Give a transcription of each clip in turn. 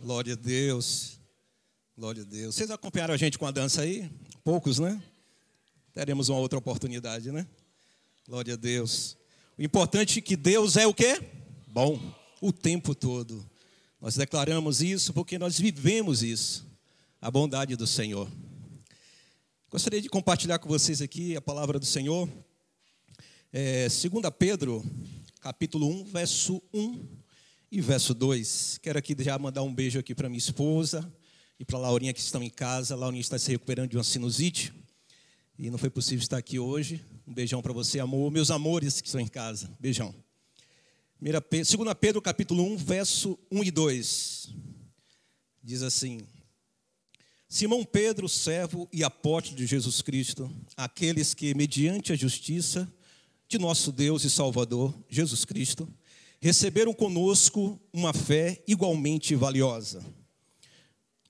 Glória a Deus. Glória a Deus. Vocês acompanharam a gente com a dança aí? Poucos, né? Teremos uma outra oportunidade, né? Glória a Deus. O importante é que Deus é o quê? Bom, o tempo todo. Nós declaramos isso porque nós vivemos isso. A bondade do Senhor. Gostaria de compartilhar com vocês aqui a palavra do Senhor. 2 Pedro, capítulo 1, verso 1 e verso 2. Quero aqui já mandar um beijo aqui para minha esposa e para a Laurinha que estão em casa. A Laurinha está se recuperando de uma sinusite e não foi possível estar aqui hoje. Um beijão para você, amor. Meus amores que estão em casa. Beijão. 2 Pedro, capítulo 1, verso 1 e 2. Diz assim: Simão Pedro, servo e apóstolo de Jesus Cristo, aqueles que, mediante a justiça de nosso Deus e Salvador, Jesus Cristo, receberam conosco uma fé igualmente valiosa.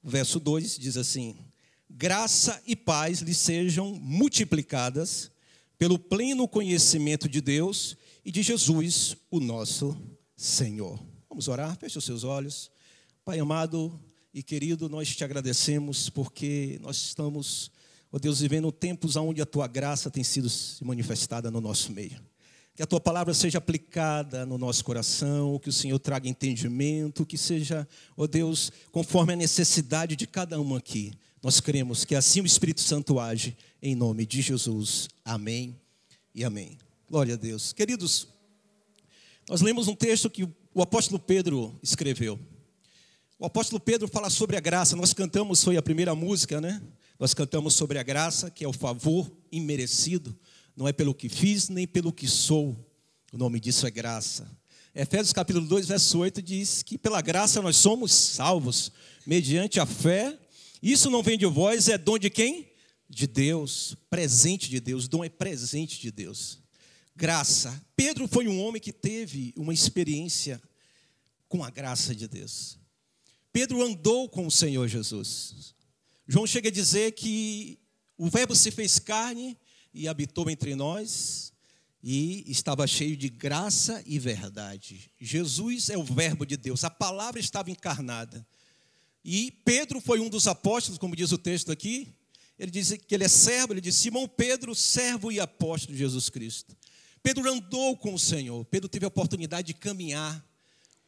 Verso 2 diz assim: graça e paz lhes sejam multiplicadas pelo pleno conhecimento de Deus e de Jesus, o nosso Senhor. Vamos orar, feche os seus olhos. Pai amado e querido, nós te agradecemos porque nós estamos, ó Deus, vivendo tempos onde a tua graça tem sido manifestada no nosso meio. Que a tua palavra seja aplicada no nosso coração, que o Senhor traga entendimento, que seja, ó Deus, conforme a necessidade de cada um aqui. Nós cremos que assim o Espírito Santo age, em nome de Jesus. Amém e amém. Glória a Deus. Queridos, nós lemos um texto que o apóstolo Pedro escreveu. O apóstolo Pedro fala sobre a graça. Nós cantamos, foi a primeira música, né? Nós cantamos sobre a graça, que é o favor imerecido. Não é pelo que fiz, nem pelo que sou. O nome disso é graça. Efésios capítulo 2, verso 8 diz que pela graça nós somos salvos, mediante a fé. Isso não vem de vós, é dom de quem? De Deus, presente de Deus. Dom é presente de Deus. Graça. Pedro foi um homem que teve uma experiência com a graça de Deus. Pedro andou com o Senhor Jesus. João chega a dizer que o verbo se fez carne e habitou entre nós e estava cheio de graça e verdade. Jesus é o verbo de Deus, a palavra estava encarnada. E Pedro foi um dos apóstolos, como diz o texto aqui. Ele diz que ele é servo, ele diz Simão Pedro, servo e apóstolo de Jesus Cristo. Pedro andou com o Senhor, Pedro teve a oportunidade de caminhar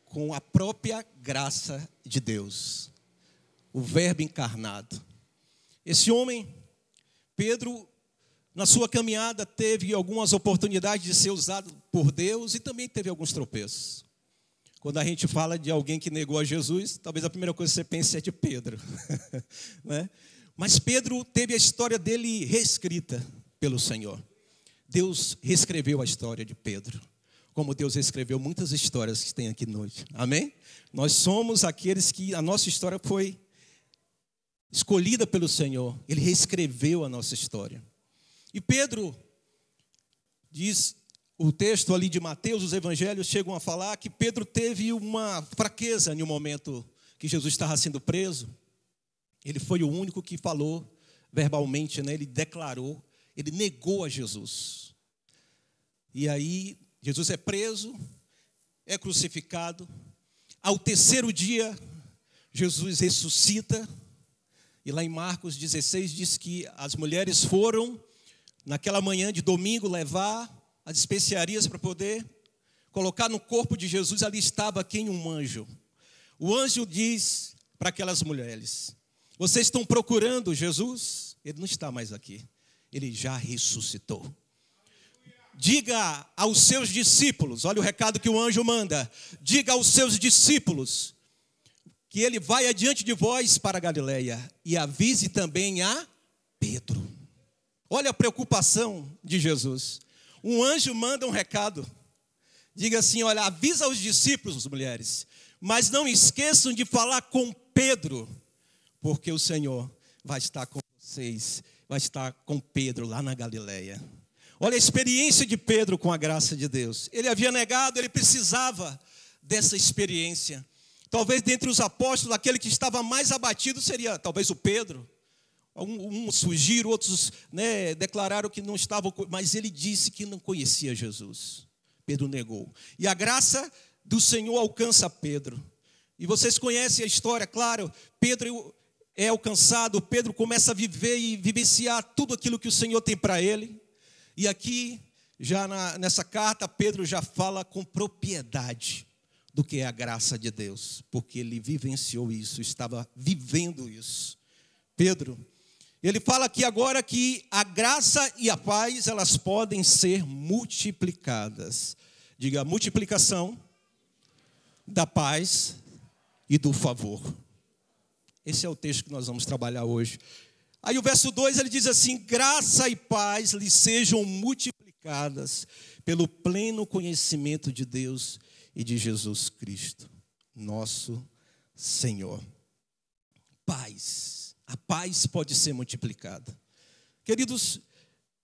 com a própria graça de Deus, o verbo encarnado. Esse homem, Pedro, na sua caminhada teve algumas oportunidades de ser usado por Deus e também teve alguns tropeços. Quando a gente fala de alguém que negou a Jesus, talvez a primeira coisa que você pense é de Pedro. Né? Mas Pedro teve a história dele reescrita pelo Senhor. Deus reescreveu a história de Pedro, como Deus reescreveu muitas histórias que tem aqui hoje. Amém? Nós somos aqueles que a nossa história foi escolhida pelo Senhor. Ele reescreveu a nossa história. E Pedro, diz o texto ali de Mateus, os evangelhos chegam a falar que Pedro teve uma fraqueza em um momento que Jesus estava sendo preso. Ele foi o único que falou verbalmente, né? Ele declarou, ele negou a Jesus. E aí, Jesus é preso, é crucificado. Ao terceiro dia, Jesus ressuscita. E lá em Marcos 16 diz que as mulheres foram, naquela manhã de domingo, levar as especiarias para poder colocar no corpo de Jesus. Ali estava quem? Um anjo. O anjo diz para aquelas mulheres: vocês estão procurando Jesus? Ele não está mais aqui. Ele já ressuscitou. Diga aos seus discípulos, olha o recado que o anjo manda. Diga aos seus discípulos que ele vai adiante de vós para a Galileia e avise também a Pedro. Olha a preocupação de Jesus. Um anjo manda um recado. Diga assim, olha, avisa aos discípulos, mulheres, mas não esqueçam de falar com Pedro, porque o Senhor vai estar com vocês, vai estar com Pedro lá na Galileia. Olha a experiência de Pedro com a graça de Deus. Ele havia negado, ele precisava dessa experiência. Talvez dentre os apóstolos, aquele que estava mais abatido seria talvez o Pedro. Uns fugiram, outros, né, declararam que não estavam, mas ele disse que não conhecia Jesus. Pedro negou. E a graça do Senhor alcança Pedro. E vocês conhecem a história, claro. Pedro é alcançado, Pedro começa a viver e vivenciar tudo aquilo que o Senhor tem para ele. E aqui, já nessa carta, Pedro já fala com propriedade do que é a graça de Deus, porque ele vivenciou isso, estava vivendo isso. Pedro, ele fala aqui agora que a graça e a paz, elas podem ser multiplicadas. Diga, multiplicação da paz e do favor. Esse é o texto que nós vamos trabalhar hoje. Aí o verso 2, ele diz assim: graça e paz lhes sejam multiplicadas pelo pleno conhecimento de Deus e de Jesus Cristo, nosso Senhor. Paz. A paz pode ser multiplicada. Queridos,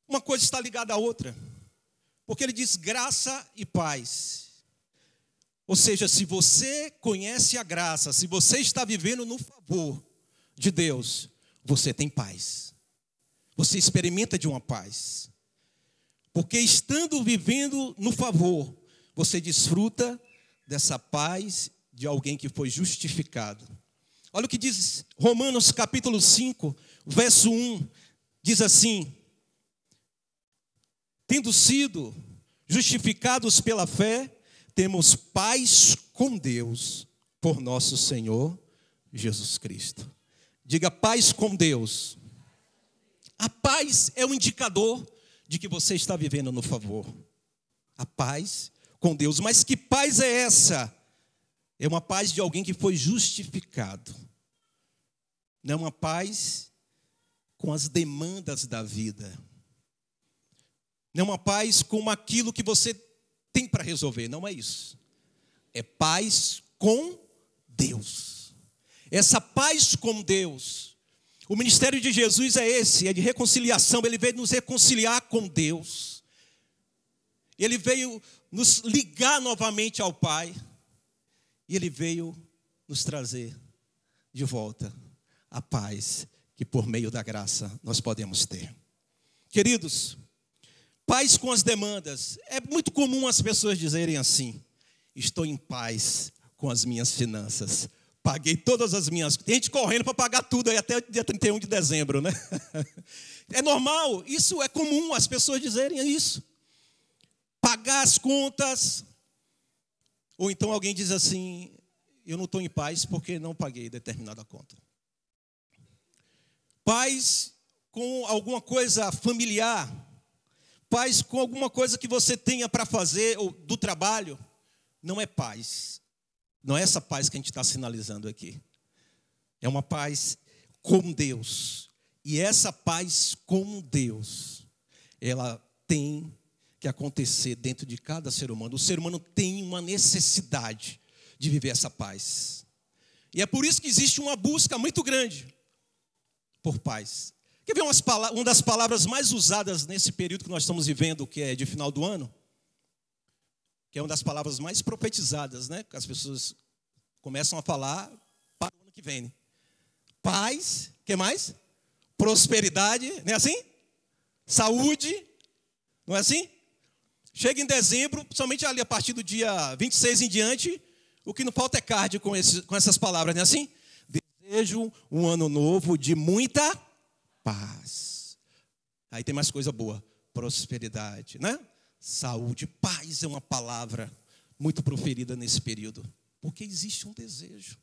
uma coisa está ligada à outra. Porque ele diz graça e paz. Ou seja, se você conhece a graça, se você está vivendo no favor de Deus, você tem paz. Você experimenta de uma paz. Porque estando vivendo no favor, você desfruta dessa paz de alguém que foi justificado. Olha o que diz Romanos capítulo 5, verso 1. Diz assim: tendo sido justificados pela fé, temos paz com Deus por nosso Senhor Jesus Cristo. Diga, paz com Deus. A paz é um indicador de que você está vivendo no favor. A paz com Deus. Mas que paz é essa? É uma paz de alguém que foi justificado. Não é uma paz com as demandas da vida. Não é uma paz com aquilo que você tem para resolver. Não é isso. É paz com Deus. Essa paz com Deus. O ministério de Jesus é esse, é de reconciliação. Ele veio nos reconciliar com Deus. Ele veio nos ligar novamente ao Pai. E Ele veio nos trazer de volta a paz que por meio da graça nós podemos ter. Queridos, paz com as demandas. É muito comum as pessoas dizerem assim: estou em paz com as minhas finanças. Paguei todas as minhas... Tem gente correndo para pagar tudo aí até o dia 31 de dezembro, né? É normal, isso é comum as pessoas dizerem isso. Pagar as contas. Ou então alguém diz assim: eu não estou em paz porque não paguei determinada conta. Paz com alguma coisa familiar. Paz com alguma coisa que você tenha para fazer, ou do trabalho. Não é paz. Não é essa paz que a gente está sinalizando aqui. É uma paz com Deus. E essa paz com Deus, ela tem que acontecer dentro de cada ser humano. O ser humano tem uma necessidade de viver essa paz. E é por isso que existe uma busca muito grande por paz. Quer ver uma das palavras mais usadas nesse período que nós estamos vivendo, que é de final do ano? Que é uma das palavras mais profetizadas, né? Que as pessoas começam a falar para o ano que vem. Paz, o que mais? Prosperidade, não é assim? Saúde, não é assim? Chega em dezembro, somente ali a partir do dia 26 em diante, o que não falta é card com essas palavras, não é assim? Desejo um ano novo de muita paz. Aí tem mais coisa boa. Prosperidade, né? Saúde, paz é uma palavra muito proferida nesse período. Porque existe um desejo.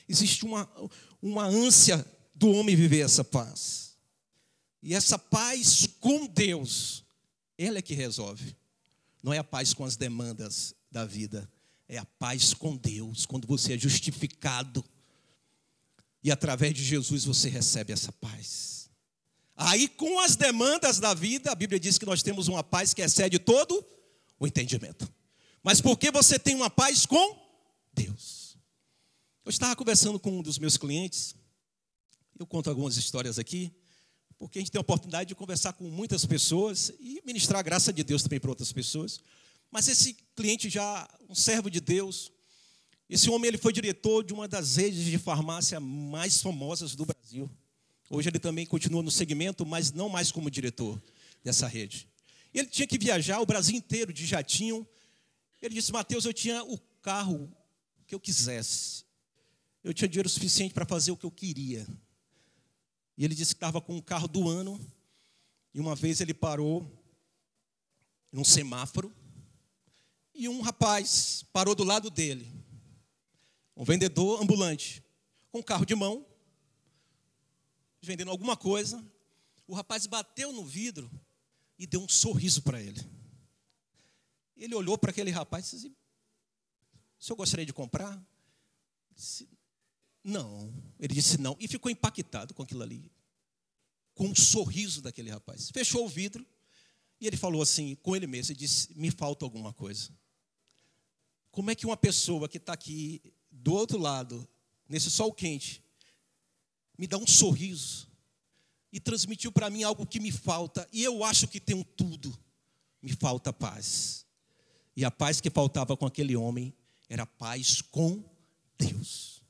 Existe uma ânsia do homem viver essa paz. E essa paz com Deus, ela é que resolve. Não é a paz com as demandas da vida. É a paz com Deus, quando você é justificado. E através de Jesus você recebe essa paz. Aí com as demandas da vida, a Bíblia diz que nós temos uma paz que excede todo o entendimento. Mas porque você tem uma paz com Deus. Eu estava conversando com um dos meus clientes. Eu conto algumas histórias aqui, porque a gente tem a oportunidade de conversar com muitas pessoas e ministrar a graça de Deus também para outras pessoas. Mas esse cliente já, um servo de Deus, esse homem ele foi diretor de uma das redes de farmácia mais famosas do Brasil. Hoje ele também continua no segmento, mas não mais como diretor dessa rede. Ele tinha que viajar o Brasil inteiro de jatinho. Ele disse: Mateus, eu tinha o carro que eu quisesse. eu tinha dinheiro suficiente para fazer o que eu queria. E ele disse que estava com o carro do ano. E uma vez ele parou num semáforo. E um rapaz parou do lado dele. Um vendedor ambulante. Com um carro de mão. Vendendo alguma coisa. O rapaz bateu no vidro e deu um sorriso para ele. Ele olhou para aquele rapaz e disse: o senhor gostaria de comprar? Ele disse: não. Ele disse não. E ficou impactado com aquilo ali. Com um sorriso daquele rapaz. Fechou o vidro e ele falou assim, com ele mesmo, ele disse: me falta alguma coisa. Como é que uma pessoa que está aqui do outro lado, nesse sol quente, me dá um sorriso e transmitiu para mim algo que me falta, e eu acho que tenho tudo, me falta paz. E a paz que faltava com aquele homem era paz com Deus.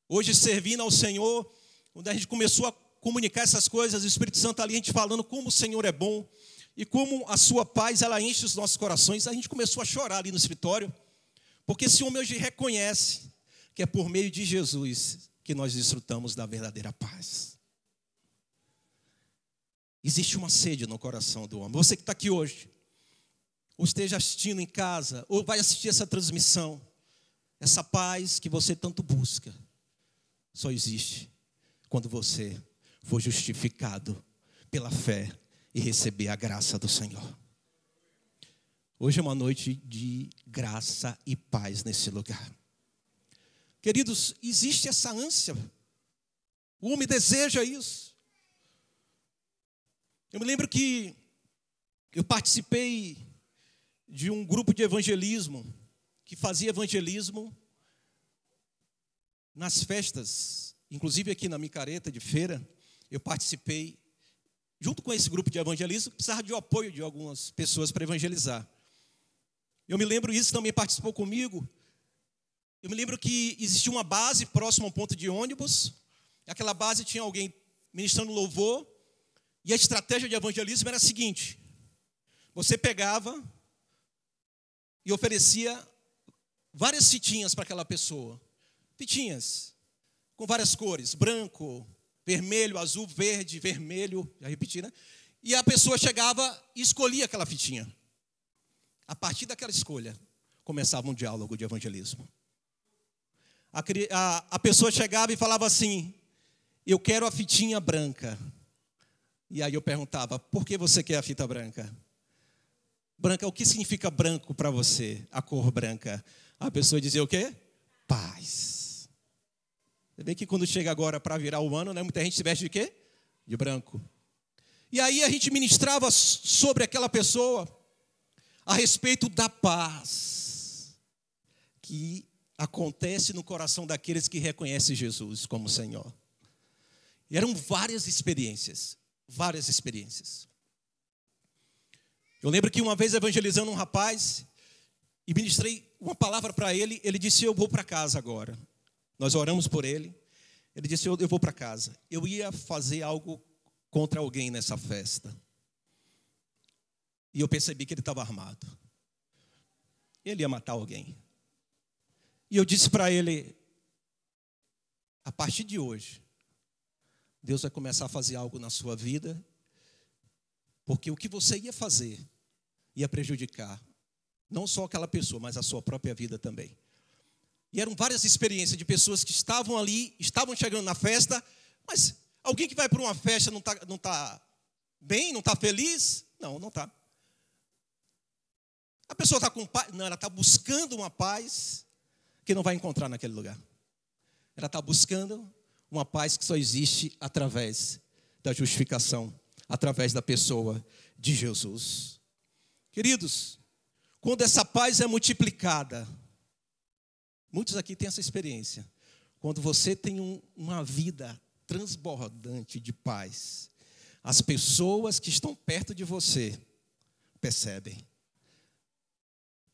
Hoje, servindo ao Senhor, quando a gente começou a comunicar essas coisas, o Espírito Santo ali, a gente falando como o Senhor é bom, e como a sua paz, ela enche os nossos corações, a gente começou a chorar ali no escritório, porque esse homem hoje reconhece que é por meio de Jesus que nós desfrutamos da verdadeira paz. Existe uma sede no coração do homem. Você que está aqui hoje, ou esteja assistindo em casa, ou vai assistir essa transmissão, essa paz que você tanto busca, só existe quando você for justificado pela fé e receber a graça do Senhor. Hoje é uma noite de graça e paz nesse lugar. Queridos, existe essa ânsia. O homem deseja isso. Eu me lembro que eu participei de um grupo de evangelismo, que fazia evangelismo nas festas, inclusive aqui na Micareta de feira, eu participei, junto com esse grupo de evangelismo, precisava de apoio de algumas pessoas para evangelizar. Eu me lembro, isso também participou comigo. Eu me lembro que existia uma base próxima a um ponto de ônibus. Aquela base tinha alguém ministrando louvor. E a estratégia de evangelismo era a seguinte: você pegava e oferecia várias fitinhas para aquela pessoa. Fitinhas com várias cores: branco, vermelho, azul, verde, vermelho. Já repeti, né? E a pessoa chegava e escolhia aquela fitinha. A partir daquela escolha, começava um diálogo de evangelismo. A pessoa chegava e falava assim: eu quero a fitinha branca. E aí eu perguntava: por que você quer a fita branca? Branca, o que significa branco para você? A cor branca. A pessoa dizia o quê? Paz. Você vê que quando chega agora para virar o ano, né, muita gente se veste de quê? De branco. E aí a gente ministrava sobre aquela pessoa a respeito da paz que acontece no coração daqueles que reconhecem Jesus como Senhor. E eram várias experiências. Várias experiências. Eu lembro que uma vez evangelizando um rapaz e ministrei uma palavra para ele, ele disse: eu vou para casa agora. Nós oramos por ele. Ele disse: eu vou para casa. Eu ia fazer algo contra alguém nessa festa. E eu percebi que ele estava armado. Ele ia matar alguém. E eu disse para ele: a partir de hoje, Deus vai começar a fazer algo na sua vida, porque o que você ia fazer ia prejudicar não só aquela pessoa, mas a sua própria vida também. E eram várias experiências de pessoas que estavam ali, estavam chegando na festa, mas alguém que vai para uma festa não tá bem, não está feliz? Não está. A pessoa está com paz? Não, ela está buscando uma paz que não vai encontrar naquele lugar. Ela está buscando uma paz que só existe através da justificação, através da pessoa de Jesus. Queridos, quando essa paz é multiplicada, muitos aqui têm essa experiência. Quando você tem uma vida transbordante de paz, as pessoas que estão perto de você percebem.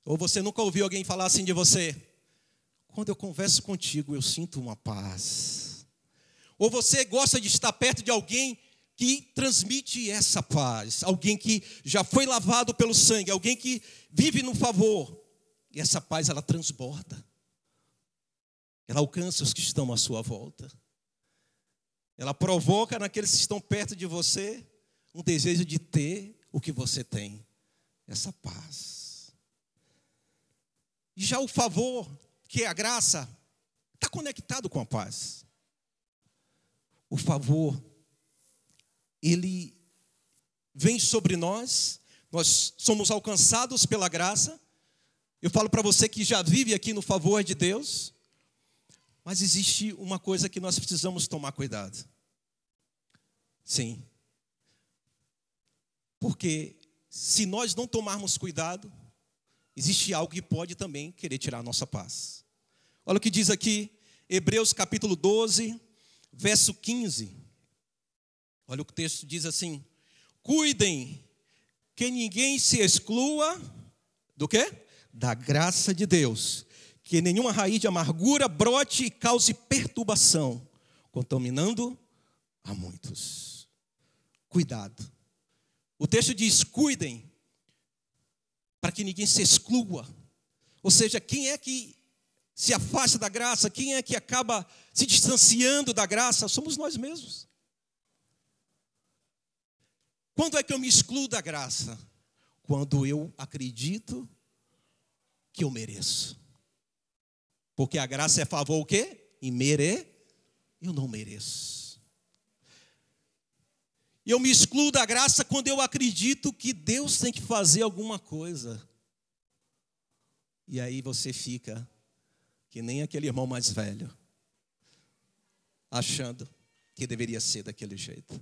Ou você nunca ouviu alguém falar assim de você: quando eu converso contigo, eu sinto uma paz. Ou você gosta de estar perto de alguém que transmite essa paz, alguém que já foi lavado pelo sangue, alguém que vive no favor. E essa paz, ela transborda. Ela alcança os que estão à sua volta. Ela provoca naqueles que estão perto de você um desejo de ter o que você tem, essa paz. E já o favor, que é a graça, está conectado com a paz. O favor, ele vem sobre nós somos alcançados pela graça. Eu falo para você que já vive aqui no favor de Deus, mas existe uma coisa que nós precisamos tomar cuidado. Sim. Porque se nós não tomarmos cuidado, existe algo que pode também querer tirar a nossa paz. Olha o que diz aqui, Hebreus capítulo 12, verso 15. Olha o que o texto diz assim: cuidem que ninguém se exclua do quê? Da graça de Deus. Que nenhuma raiz de amargura brote e cause perturbação, contaminando a muitos. Cuidado. O texto diz: cuidem, para que ninguém se exclua. Ou seja, quem é que se afasta da graça? Quem é que acaba se distanciando da graça? Somos nós mesmos. Quando é que eu me excluo da graça? Quando eu acredito que eu mereço. Porque a graça é favor o quê? Eu não mereço. E eu me excluo da graça quando eu acredito que Deus tem que fazer alguma coisa. E aí você fica que nem aquele irmão mais velho, achando que deveria ser daquele jeito.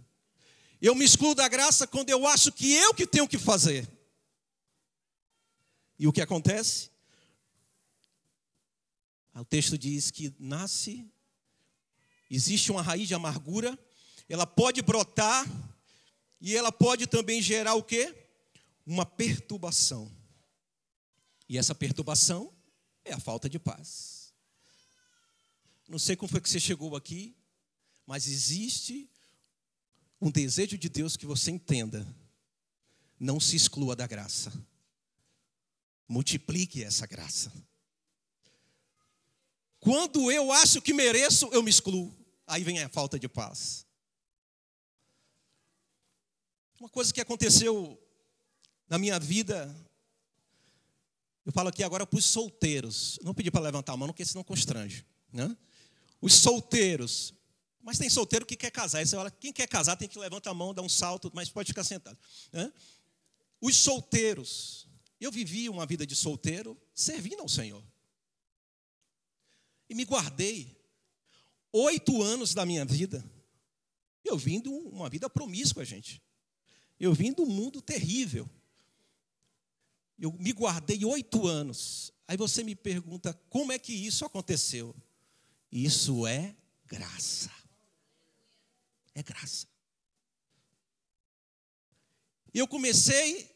Eu me excluo da graça quando eu acho que eu que tenho que fazer. E o que acontece? O texto diz que existe uma raiz de amargura, ela pode brotar e ela pode também gerar o quê? Uma perturbação. E essa perturbação é a falta de paz. Não sei como foi que você chegou aqui, mas existe um desejo de Deus que você entenda. Não se exclua da graça. Multiplique essa graça. Quando eu acho que mereço, eu me excluo. Aí vem a falta de paz. Uma coisa que aconteceu na minha vida, eu falo aqui agora para os solteiros. Não pedi para levantar a mão, porque senão constrange, né? Os solteiros. Mas tem solteiro que quer casar. Aí você fala, quem quer casar tem que levantar a mão, dar um salto, mas pode ficar sentado, né? Os solteiros. Eu vivi uma vida de solteiro servindo ao Senhor. E me guardei 8 anos da minha vida. Eu vim de uma vida promíscua, gente. Eu vim de um mundo terrível. Eu me guardei 8 anos. Aí você me pergunta, como é que isso aconteceu? Isso é graça. É graça. Eu comecei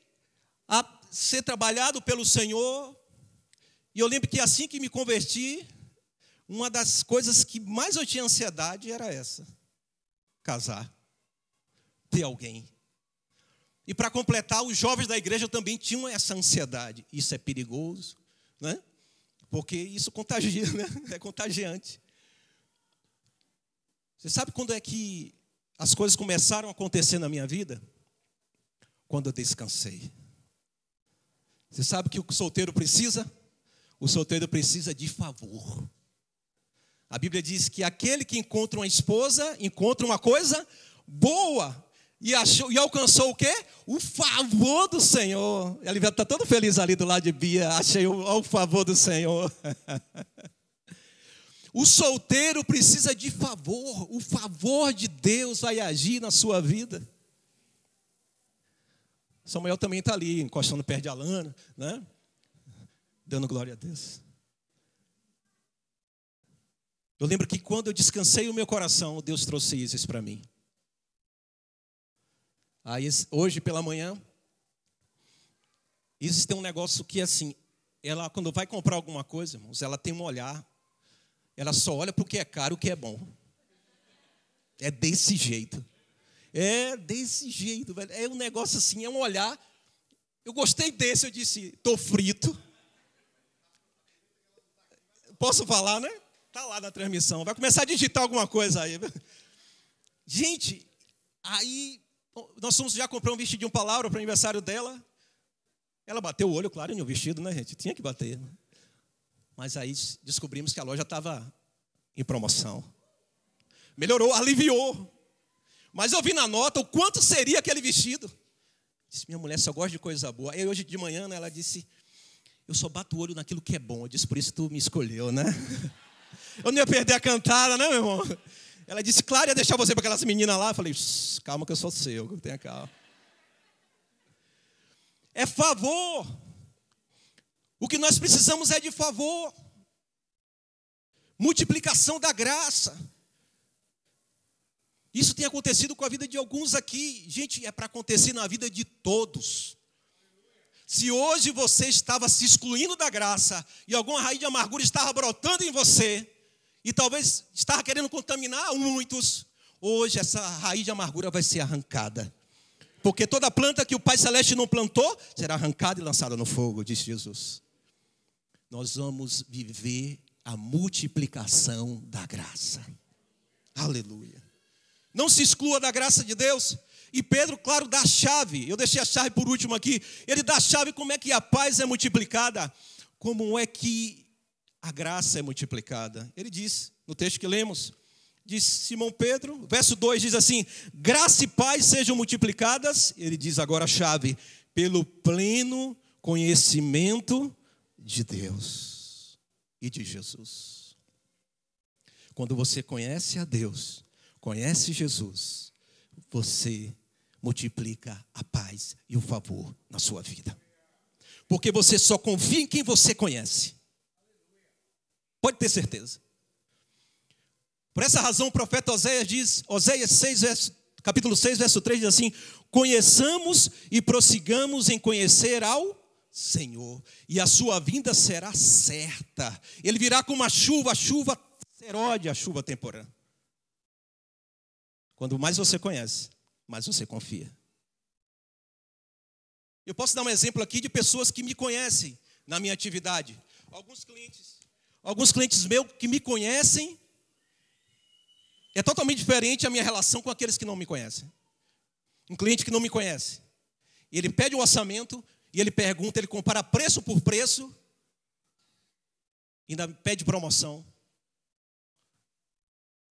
a ser trabalhado pelo Senhor. E eu lembro que assim que me converti, uma das coisas que mais eu tinha ansiedade era essa: casar, ter alguém. E para completar, os jovens da igreja também tinham essa ansiedade. Isso é perigoso, né? Porque isso contagia, né? É contagiante. Você sabe quando é que as coisas começaram a acontecer na minha vida? Quando eu descansei. Você sabe o que o solteiro precisa? O solteiro precisa de favor. A Bíblia diz que aquele que encontra uma esposa, encontra uma coisa boa. E alcançou o quê? O favor do Senhor. Ele está todo feliz ali do lado de Bia. Achei o favor do Senhor. O solteiro precisa de favor. O favor de Deus vai agir na sua vida. Samuel também está ali, encostando perto de Alana, né? Dando glória a Deus. Eu lembro que quando eu descansei o meu coração, Deus trouxe isso para mim. Aí, hoje pela manhã, existe um negócio que assim, ela quando vai comprar alguma coisa, irmãos, ela tem um olhar, ela só olha para o que é caro, o que é bom. É desse jeito. É desse jeito, velho. É um negócio assim, é um olhar. Eu gostei desse, eu disse, estou frito. Posso falar, né? Está lá na transmissão. Vai começar a digitar alguma coisa aí. Gente, aí nós fomos já comprar um vestidinho para Laura para o aniversário dela. Ela bateu o olho, claro, em um vestido, né, gente? Tinha que bater. Mas aí descobrimos que a loja estava em promoção. Melhorou, aliviou. Mas eu vi na nota o quanto seria aquele vestido. Disse, minha mulher só gosta de coisa boa. Aí hoje de manhã, né, ela disse, eu só bato o olho naquilo que é bom. Eu disse, por isso tu me escolheu, né? Eu não ia perder a cantada, né, meu irmão? Ela disse, claro, ia deixar você para aquelas meninas lá. Eu falei, calma que eu sou seu, tenha calma. É favor. O que nós precisamos é de favor. Multiplicação da graça. Isso tem acontecido com a vida de alguns aqui. Gente, é para acontecer na vida de todos. Se hoje você estava se excluindo da graça e alguma raiz de amargura estava brotando em você e talvez estava querendo contaminar muitos, hoje essa raiz de amargura vai ser arrancada. Porque toda planta que o Pai Celeste não plantou será arrancada e lançada no fogo, disse Jesus. Nós vamos viver a multiplicação da graça. Aleluia. Não se exclua da graça de Deus. E Pedro, claro, dá a chave. Eu deixei a chave por último aqui. Ele dá a chave como é que a paz é multiplicada. Como é que a graça é multiplicada. Ele diz, no texto que lemos, diz Simão Pedro, verso 2 diz assim, graça e paz sejam multiplicadas. Ele diz agora a chave, pelo pleno conhecimento de Deus e de Jesus. Quando você conhece a Deus, conhece Jesus, você multiplica a paz e o favor na sua vida. Porque você só confia em quem você conhece. Pode ter certeza. Por essa razão o profeta Oséias diz, capítulo 6, verso 3 diz assim, conheçamos e prossigamos em conhecer ao Senhor, e a sua vinda será certa. Ele virá como a chuva seródia, a chuva temporã. Quando mais você conhece, mais você confia. Eu posso dar um exemplo aqui de pessoas que me conhecem na minha atividade. Alguns clientes meus que me conhecem, é totalmente diferente a minha relação com aqueles que não me conhecem. Um cliente que não me conhece, ele pede um orçamento e ele pergunta, ele compara preço por preço, ainda pede promoção.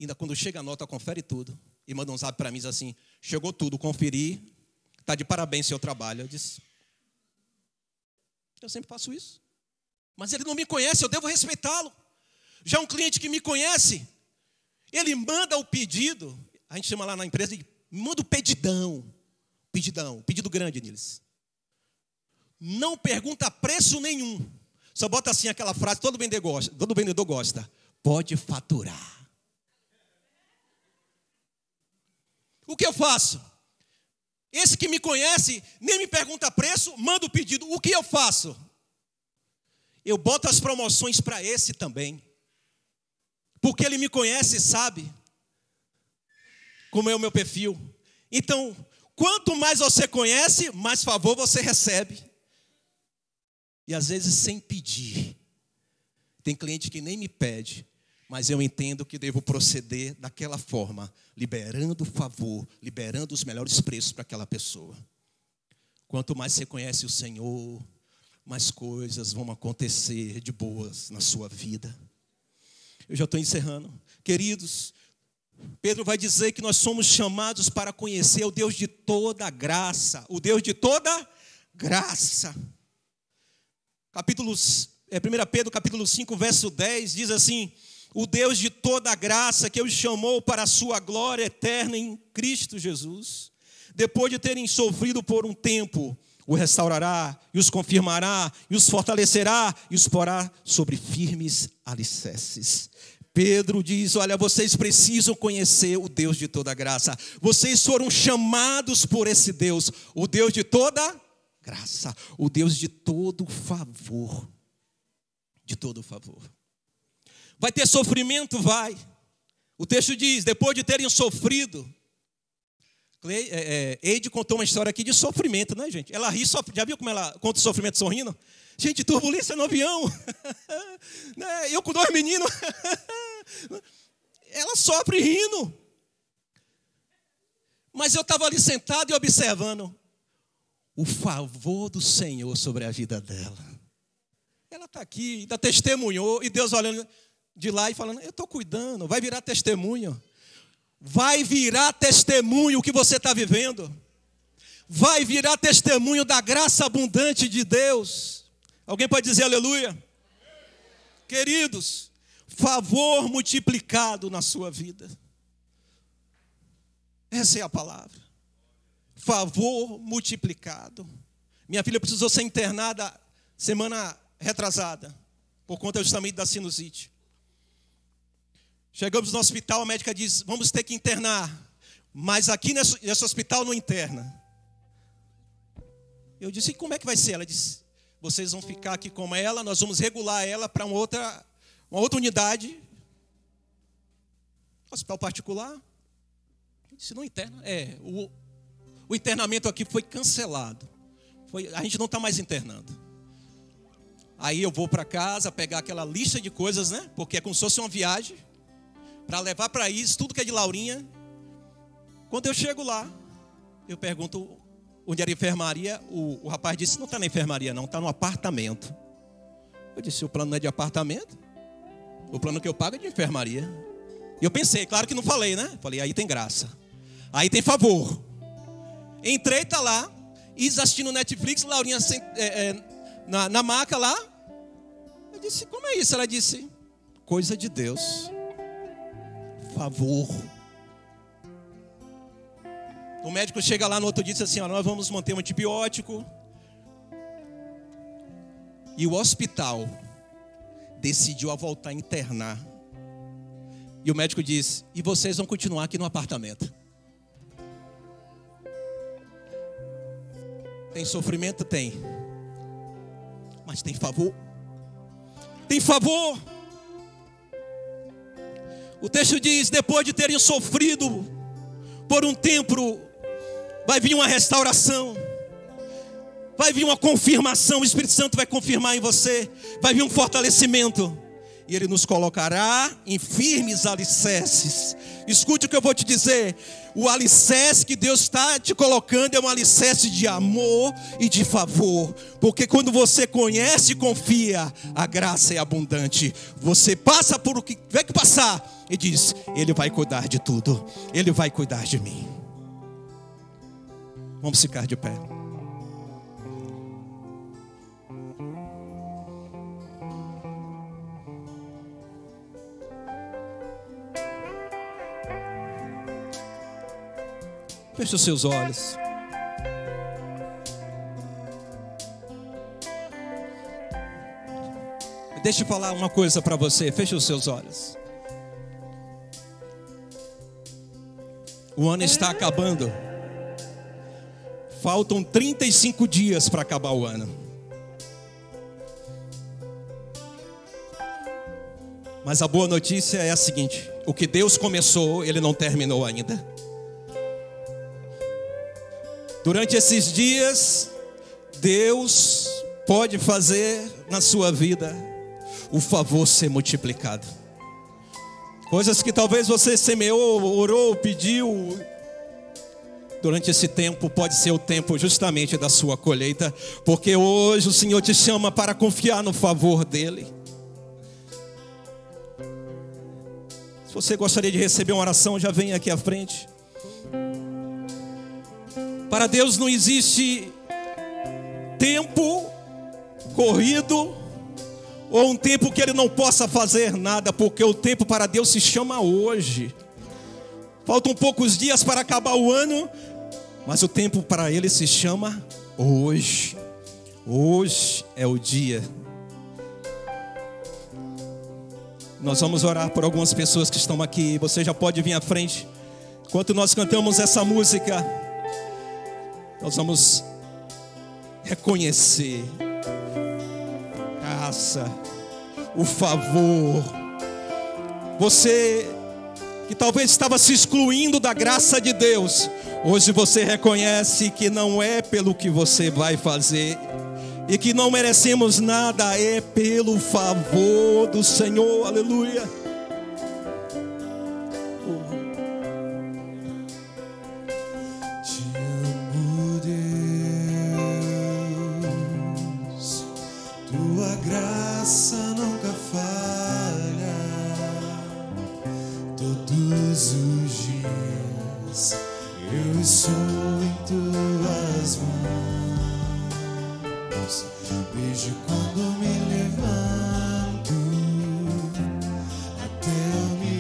Ainda quando chega a nota, confere tudo. E manda um zap para mim, diz assim, chegou tudo, conferi, está de parabéns seu trabalho. Eu disse, eu sempre faço isso. Mas ele não me conhece, eu devo respeitá-lo. Já um cliente que me conhece, ele manda o pedido, a gente chama lá na empresa de, manda o pedidão, pedido grande neles. Não pergunta preço nenhum. Só bota assim aquela frase, todo vendedor gosta, pode faturar. O que eu faço? Esse que me conhece, nem me pergunta preço, manda o pedido. O que eu faço? Eu boto as promoções para esse também. Porque ele me conhece e sabe como é o meu perfil. Então, quanto mais você conhece, mais favor você recebe. E às vezes sem pedir. Tem cliente que nem me pede, mas eu entendo que devo proceder daquela forma, liberando favor, liberando os melhores preços para aquela pessoa. Quanto mais você conhece o Senhor, mais coisas vão acontecer de boas na sua vida. Eu já estou encerrando. Queridos, Pedro vai dizer que nós somos chamados para conhecer o Deus de toda graça. O Deus de toda graça. 1 Pedro capítulo 5, verso 10, diz assim, o Deus de toda graça que os chamou para a sua glória eterna em Cristo Jesus, depois de terem sofrido por um tempo, o restaurará, e os confirmará, e os fortalecerá, e os porá sobre firmes alicerces. Pedro diz, olha, vocês precisam conhecer o Deus de toda graça. Vocês foram chamados por esse Deus, o Deus de toda graça, o Deus de todo favor. De todo favor. Vai ter sofrimento? Vai. O texto diz, depois de terem sofrido. Eide contou uma história aqui de sofrimento, né, gente? Ela ri, já viu como ela conta o sofrimento sorrindo? Gente, turbulência no avião. Eu com 2 meninos. sofre rindo. Mas eu estava ali sentado e observando o favor do Senhor sobre a vida dela. Ela está aqui, ainda testemunhou, e Deus olhando de lá e falando, eu estou cuidando, vai virar testemunho. Vai virar testemunho o que você está vivendo. Vai virar testemunho da graça abundante de Deus. Alguém pode dizer aleluia? Queridos, favor multiplicado na sua vida. Essa é a palavra. Favor multiplicado. Minha filha precisou ser internada semana retrasada, por conta justamente da sinusite. Chegamos no hospital, a médica diz, vamos ter que internar, mas aqui nesse hospital não interna. Eu disse, e como é que vai ser? Ela disse, vocês vão ficar aqui com ela, nós vamos regular ela para uma outra unidade. Hospital particular. Eu disse, não interna. O internamento aqui foi cancelado. A gente não está mais internando. Aí eu vou para casa pegar aquela lista de coisas, né? Porque é como se fosse uma viagem, para levar para isso, tudo que é de Laurinha. Quando eu chego lá, eu pergunto onde era a enfermaria. O rapaz disse, não está na enfermaria não, está no apartamento. Eu disse, o plano não é de apartamento? O plano que eu pago é de enfermaria. E eu pensei, claro que não falei, né? Falei, aí tem graça. Aí tem favor. Entrei, está lá, e assistindo Netflix, Laurinha na maca lá. Eu disse, como é isso? Ela disse, coisa de Deus. Favor. O médico chega lá no outro dia e diz assim, nós vamos manter um antibiótico. E o hospital decidiu a voltar a internar. E o médico diz, e vocês vão continuar aqui no apartamento. Tem sofrimento? Tem. Mas tem favor. Tem favor. O texto diz, depois de terem sofrido por um tempo, vai vir uma restauração. Vai vir uma confirmação, o Espírito Santo vai confirmar em você. Vai vir um fortalecimento. E Ele nos colocará em firmes alicerces. Escute o que eu vou te dizer. O alicerce que Deus está te colocando é um alicerce de amor e de favor. Porque quando você conhece e confia, a graça é abundante. Você passa por o que tiver que passar e diz, Ele vai cuidar de tudo. Ele vai cuidar de mim. Vamos ficar de pé. Feche os seus olhos. Deixa eu falar uma coisa para você. Feche os seus olhos. O ano está acabando. Faltam 35 dias para acabar o ano. Mas a boa notícia é a seguinte: o que Deus começou, Ele não terminou ainda. Durante esses dias, Deus pode fazer na sua vida o favor ser multiplicado. Coisas que talvez você semeou, orou, pediu. Durante esse tempo pode ser o tempo justamente da sua colheita. Porque hoje o Senhor te chama para confiar no favor dEle. Se você gostaria de receber uma oração, já vem aqui à frente. Para Deus não existe tempo corrido ou um tempo que Ele não possa fazer nada, porque o tempo para Deus se chama hoje. Faltam poucos dias para acabar o ano, mas o tempo para Ele se chama hoje. Hoje é o dia. Nós vamos orar por algumas pessoas que estão aqui. Você já pode vir à frente. Enquanto nós cantamos essa música, nós vamos reconhecer a graça, o favor. Você que talvez estava se excluindo da graça de Deus, hoje você reconhece que não é pelo que você vai fazer e que não merecemos nada, é pelo favor do Senhor. Aleluia. Te amo, Deus, tua graça nunca falha. Todos os dias eu estou em tuas mãos. Desde quando me levanto até eu me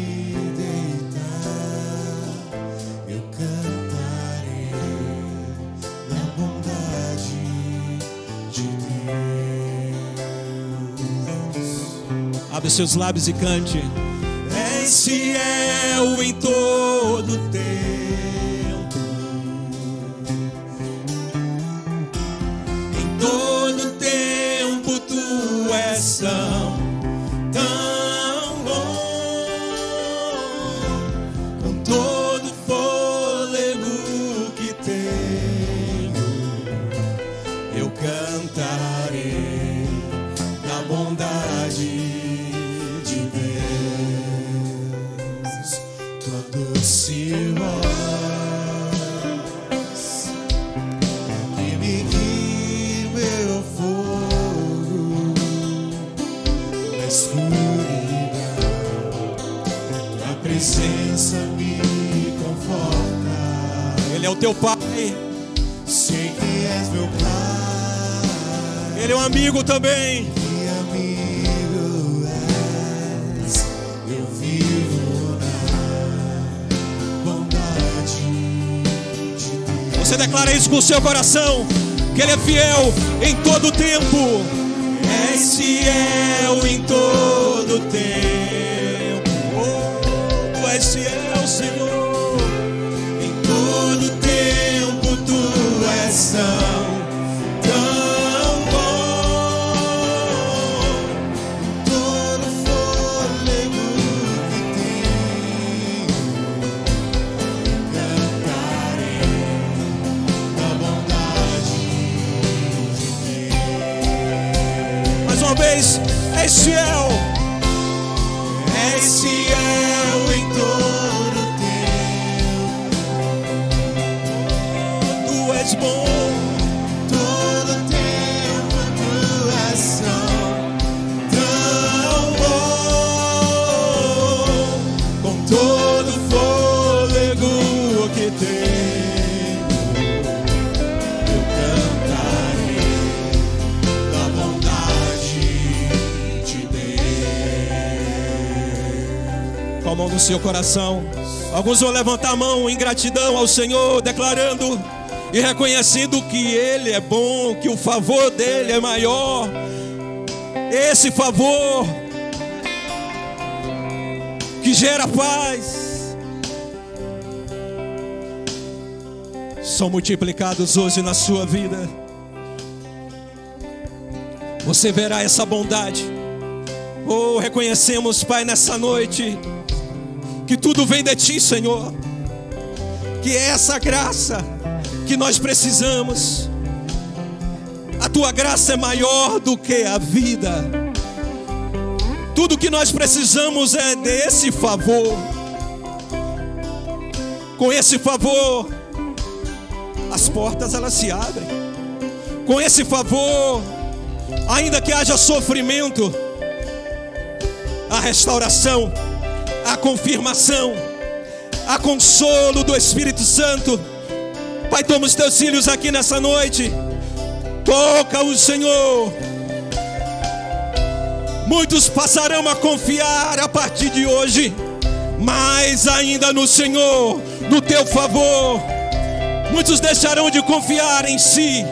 deitar, eu cantarei na bondade de Deus. Abre seus lábios e cante. És fiel em todo tempo, em todo tempo tu és tão bom. Com todo fôlego que tenho, eu cantarei da bondade de Deus. Tua doce voz que me guia meu fogo na escuridão. Tua presença me conforta. Ele é o teu Pai, Sei que és meu Pai. Ele é um amigo também. Que amigo és. Eu vivo na bondade de Deus. Você declara isso com o seu coração, que Ele é fiel em todo tempo. És fiel em todo tempo. Oh, tu és fiel, Senhor. Em todo tempo tu és tão bom. Todo fôlego que tenho, cantarei da bondade de Deus. Mais uma vez, és fiel. És fiel em todo tempo, Tu és bom. todo tempo tu és tão bom. Com todo fôlego que tenho, Eu cantarei da bondade de Deus. com a mão no seu coração. Alguns vão levantar a mão em gratidão ao Senhor, declarando e reconhecendo que Ele é bom, que o favor dEle é maior. Esse favor que gera paz são multiplicados hoje na sua vida. Você verá essa bondade. Oh, reconhecemos, Pai, nessa noite que tudo vem de Ti, Senhor. Que é essa graça que nós precisamos. A Tua graça é maior do que a vida. Tudo que nós precisamos é desse favor. Com esse favor, as portas elas se abrem. Com esse favor, ainda que haja sofrimento, a restauração, a confirmação, a consolo do Espírito Santo. Pai, toma os teus filhos aqui nessa noite. Toca o Senhor. Muitos passarão a confiar a partir de hoje, mais ainda no Senhor, no teu favor. Muitos deixarão de confiar em si,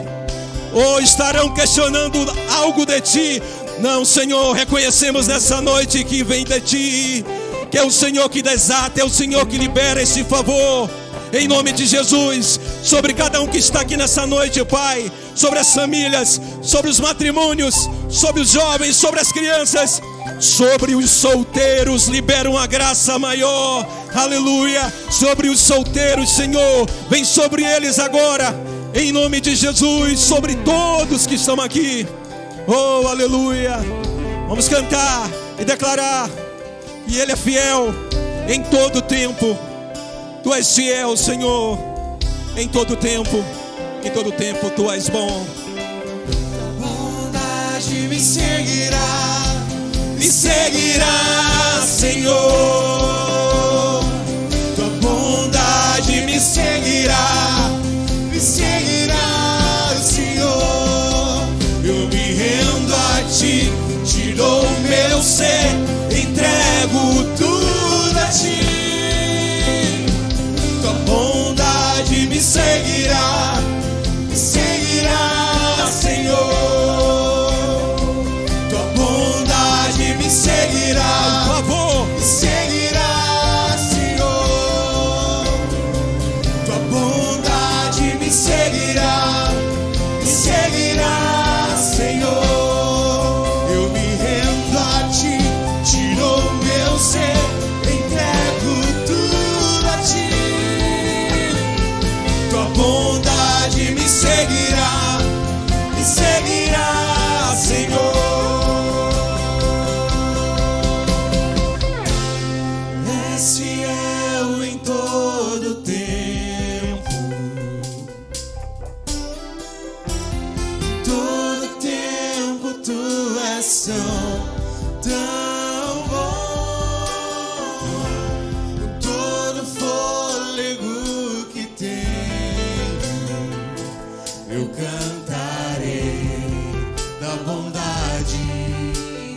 ou estarão questionando algo de Ti. Não, Senhor, reconhecemos nessa noite que vem de Ti, que é o Senhor que desata, é o Senhor que libera esse favor. Em nome de Jesus, sobre cada um que está aqui nessa noite, Pai, sobre as famílias, sobre os matrimônios, sobre os jovens, sobre as crianças, sobre os solteiros, libera uma graça maior, aleluia. Sobre os solteiros, Senhor, vem sobre eles agora, em nome de Jesus, sobre todos que estão aqui. Oh, aleluia. Vamos cantar e declarar que Ele é fiel Em todo tempo, Tu és fiel, Senhor. Em todo tempo Tu és bom. Bondade me seguirá, Senhor. Tua bondade me seguirá, Senhor. Eu me rendo a Ti, te dou meu ser, entrego tudo a Ti. Tua bondade me seguirá, Senhor. Tua bondade me seguirá, Por favor. me seguirá, Senhor. Tua bondade me seguirá, Senhor. Eu me rendo a Ti, tiro meu ser, entrego tudo a Ti. Tua bondade me seguirá, Senhor. És fiel em todo tempo, todo tempo Tu és tão bom. Com todo fôlego que tenho, eu cantarei da bondade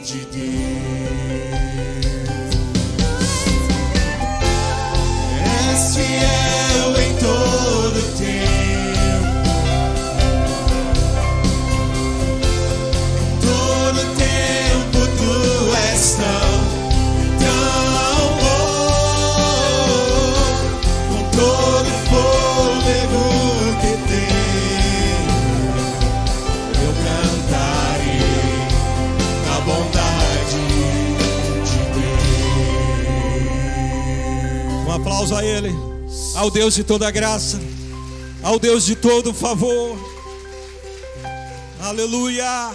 de Deus. És fiel em todo tempo, todo tempo Tu és tão bom. Com todo fôlego que tenho, eu cantarei da bondade de Deus. Um aplauso a Ele, ao Deus de toda graça, ao Deus de todo favor. Aleluia.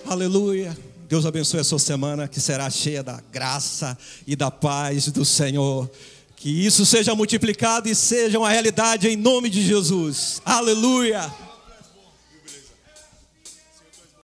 Aleluia. Deus abençoe a sua semana, que será cheia da graça e da paz do Senhor. Que isso seja multiplicado e seja uma realidade em nome de Jesus. Aleluia.